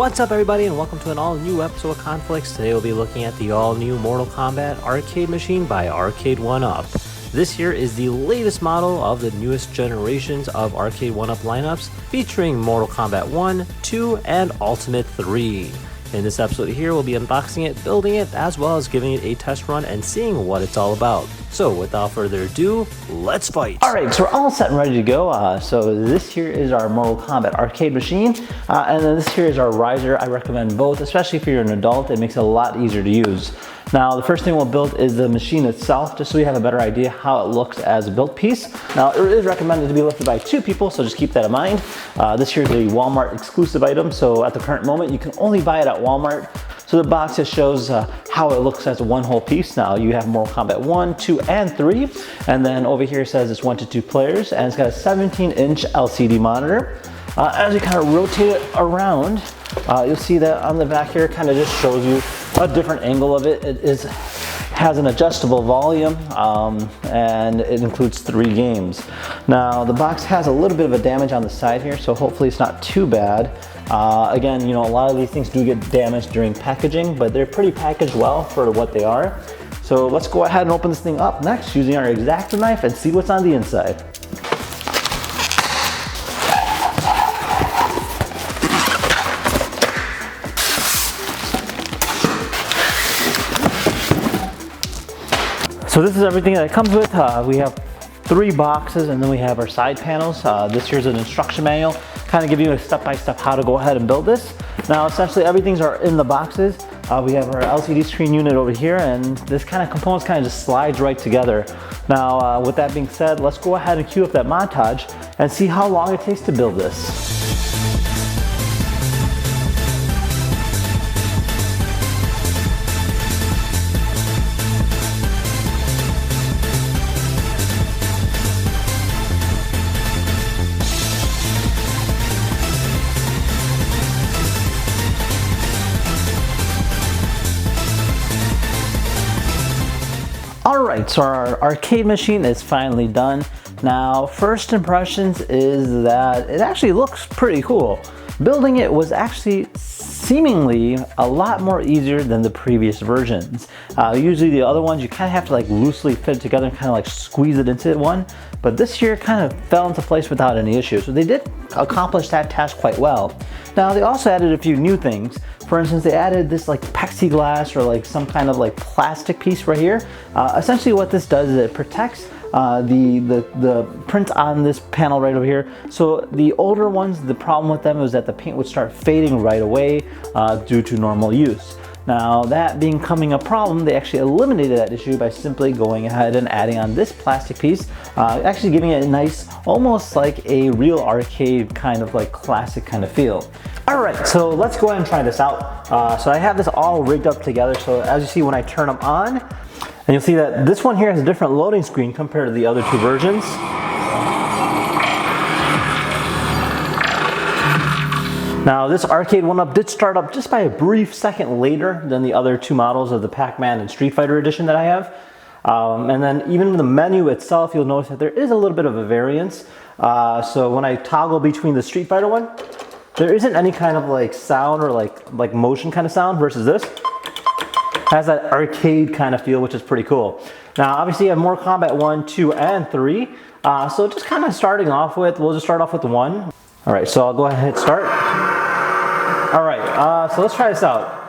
What's up everybody, and welcome to an all-new episode of Conflicts. Today we'll be looking at the all-new Mortal Kombat arcade machine by Arcade1UP. This here is the latest model of the newest generations of Arcade1UP lineups, featuring Mortal Kombat 1, 2, and Ultimate 3. In this episode here, we'll be unboxing it, building it, as well as giving it a test run and seeing what it's all about. So without further ado, let's fight! Alright, so we're all set and ready to go. So this here is our Mortal Kombat arcade machine, and then this here is our riser. I recommend both, especially if you're an adult. It makes it a lot easier to use. Now, the first thing we'll build is the machine itself, just so we have a better idea how it looks as a built piece. Now, it is recommended to be lifted by 2 people, so just keep that in mind. This here is a Walmart exclusive item, so at the current moment, you can only buy it at Walmart. So the box just shows how it looks as one whole piece. Now, you have Mortal Kombat 1, 2, and 3, and then over here it says it's 1 to 2 players, and it's got a 17-inch LCD monitor. As you kind of rotate it around, you'll see that on the back here, it kind of just shows you a different angle of it. It has an adjustable volume, and it includes 3 games. Now, the box has a little bit of a damage on the side here, so hopefully it's not too bad. Again, you know, a lot of these things do get damaged during packaging, but they're pretty packaged well for what they are. So let's go ahead and open this thing up next using our X-Acto knife and see what's on the inside. So this is everything that it comes with. We have 3 boxes, and then we have our side panels. This here's an instruction manual, kind of give you a step-by-step how to go ahead and build this. Now, essentially everything's are in the boxes. We have our LCD screen unit over here, and this kind of components kind of just slides right together. Now, with that being said, let's go ahead and cue up that montage and see how long it takes to build this. Alright, so our arcade machine is finally done. Now, first impressions is that it actually looks pretty cool. Building it was actually seemingly a lot more easier than the previous versions. Usually the other ones you kind of have to like loosely fit it together and kind of like squeeze it into one, but this here kind of fell into place without any issues. So they did accomplish that task quite well. Now, they also added a few new things. For instance, they added this like plexiglass or like some kind of like plastic piece right here. Essentially what this does is it protects the print on this panel right over here. So the older ones, the problem with them was that the paint would start fading right away due to normal use. Now, that becoming a problem, they actually eliminated that issue by simply going ahead and adding on this plastic piece, actually giving it a nice, almost like a real arcade kind of like classic kind of feel. Alright, so let's go ahead and try this out. So I have this all rigged up together, so as you see when I turn them on, and you'll see that this one here has a different loading screen compared to the other 2 versions. Now, this Arcade1UP did start up just by a brief second later than the other 2 models of the Pac-Man and Street Fighter edition that I have. And then even in the menu itself, you'll notice that there is a little bit of a variance. So when I toggle between the Street Fighter one, there isn't any kind of like sound or like motion kind of sound versus this. It has that arcade kind of feel, which is pretty cool. Now, obviously you have Mortal Kombat 1, 2, and 3. So just kind of starting off with, we'll just start off with 1. All right, so I'll go ahead and hit start. All right, so let's try this out.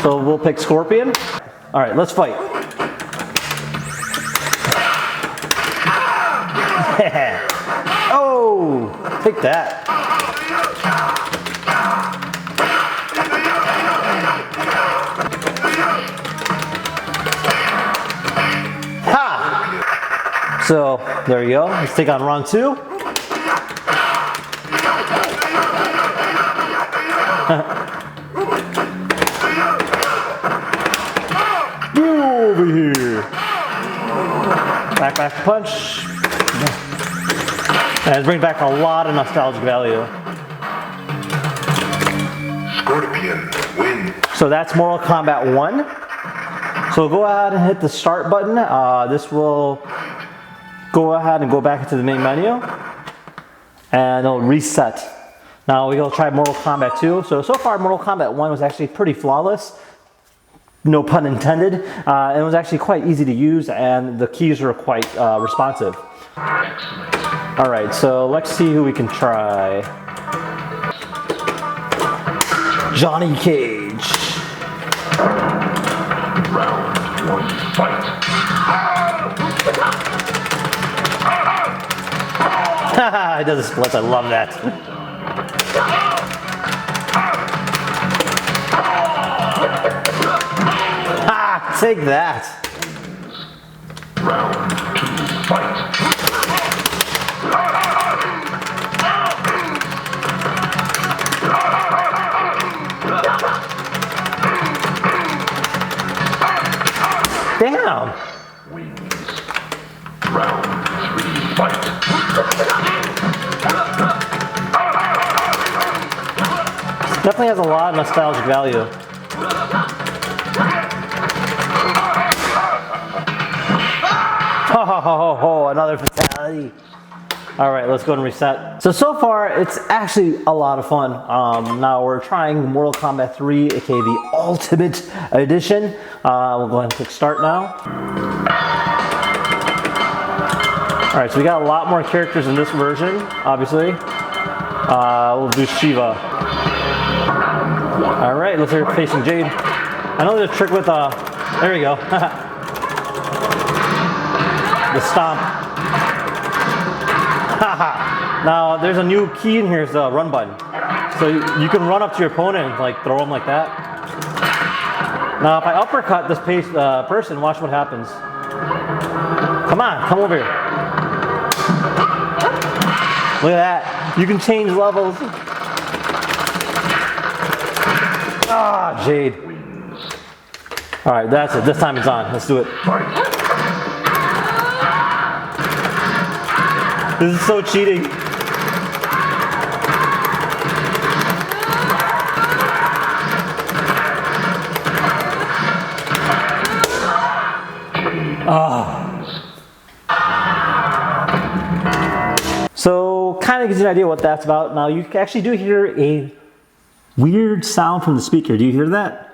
So we'll pick Scorpion. All right, let's fight. Yeah. Oh, take that. Ha! So there you go. Let's take on round 2. Get over here. Back punch. And it brings back a lot of nostalgic value. Scorpion win. So that's Mortal Kombat 1. So go ahead and hit the start button. This will go ahead and go back into the main menu, and it'll reset. Now we'll try Mortal Kombat 2. So far Mortal Kombat 1 was actually pretty flawless. No pun intended. It was actually quite easy to use and the keys were quite responsive. Alright, so let's see who we can try. Johnny Cage. Round 1, fight. Haha, it does a split, I love that. Ha! Take that! Round 2, fight! Damn! Wins. Round 3, fight! Definitely has a lot of nostalgic value. Oh, another fatality. All right, let's go and reset. So far, it's actually a lot of fun. Now we're trying Mortal Kombat 3, aka the Ultimate Edition. We'll go ahead and click start now. All right, so we got a lot more characters in this version, obviously. We'll do Shiva. All right, let's hear facing Jade. I know there's a trick with, there we go. The stomp. Now there's a new key in here, is the run button. So you can run up to your opponent and like throw them like that. Now if I uppercut this person, watch what happens. Come on, come over here. Look at that. You can change levels. Ah, Jade. All right, that's it. This time it's on. Let's do it. This is so cheating. So kind of gives you an idea what that's about. Now you actually do hear a weird sound from the speaker. Do you hear that?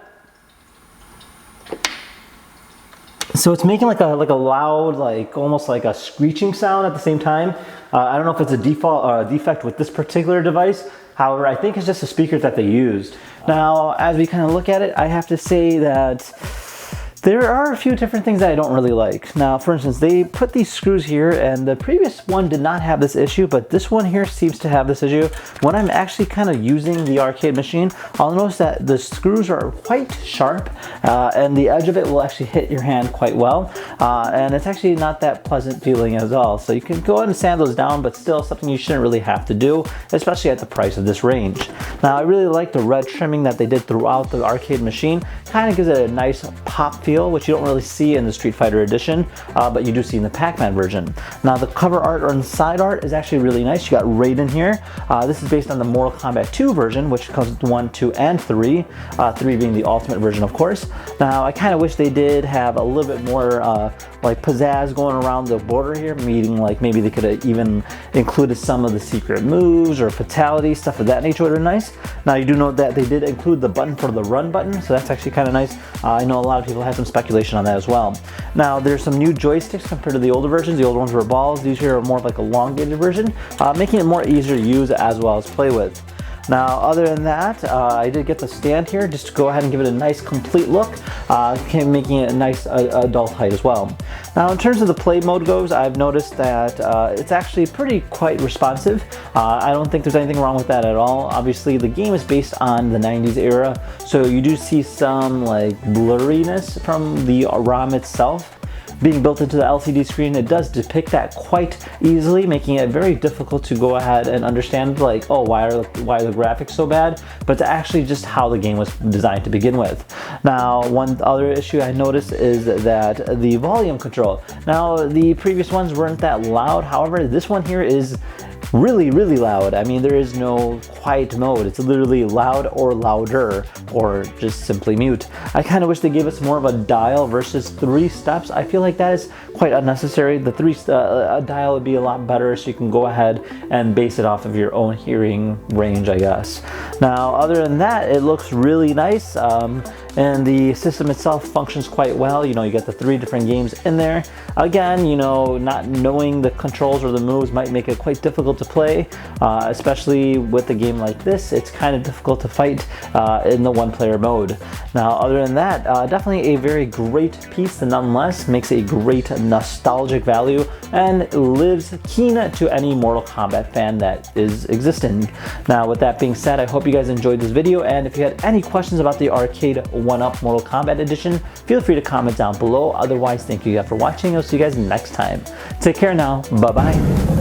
So it's making like a loud, like almost like a screeching sound at the same time. I don't know if it's a default defect with this particular device. However, I think it's just the speakers that they used. Now, as we kind of look at it, I have to say that there are a few different things that I don't really like. Now, for instance, they put these screws here, and the previous one did not have this issue, but this one here seems to have this issue. When I'm actually kind of using the arcade machine, I'll notice that the screws are quite sharp, and the edge of it will actually hit your hand quite well, and it's actually not that pleasant feeling as all. So you can go ahead and sand those down, but still something you shouldn't really have to do, especially at the price of this range. Now, I really like the red trimming that they did throughout the arcade machine. Kind of gives it a nice pop feel, which you don't really see in the Street Fighter edition, but you do see in the Pac-Man version. Now the cover art or side art is actually really nice. You got Raiden here. This is based on the Mortal Kombat 2 version, which comes with 1, 2, and 3. 3 being the ultimate version, of course. Now I kind of wish they did have a little bit more like pizzazz going around the border here, meaning like maybe they could have even included some of the secret moves or fatalities, stuff of that nature would have been nice. Now you do note that they did include the button for the run button, so that's actually kind of nice. I know a lot of people had some speculation on that as well. Now there's some new joysticks compared to the older versions. The older ones were balls. These here are more like elongated version, making it more easier to use as well as play with. Now, other than that, I did get the stand here just to go ahead and give it a nice complete look, making it a nice adult height as well. Now, in terms of the play mode goes, I've noticed that it's actually quite responsive. I don't think there's anything wrong with that at all. Obviously, the game is based on the 90s era, so you do see some like blurriness from the ROM itself. Being built into the LCD screen, it does depict that quite easily, making it very difficult to go ahead and understand like, oh, why are the graphics so bad, but to actually just how the game was designed to begin with. Now, one other issue I noticed is that the volume control. Now, the previous ones weren't that loud. However, this one here is really, really loud. I mean, there is no quiet mode. It's literally loud or louder, or just simply mute. I kind of wish they gave us more of a dial versus 3 steps. I feel like that is quite unnecessary. The a dial would be a lot better, so you can go ahead and base it off of your own hearing range, I guess. Now, other than that, it looks really nice. And the system itself functions quite well. You know, you get the 3 different games in there. Again, you know, not knowing the controls or the moves might make it quite difficult to play, especially with a game like this. It's kind of difficult to fight in the 1-player mode. Now, other than that, definitely a very great piece that nonetheless makes a great nostalgic value and lives keen to any Mortal Kombat fan that is existing. Now, with that being said, I hope you guys enjoyed this video, and if you had any questions about the Arcade1UP Mortal Kombat Edition, feel free to comment down below. Otherwise, thank you guys for watching. I'll see you guys next time. Take care now. Bye-bye.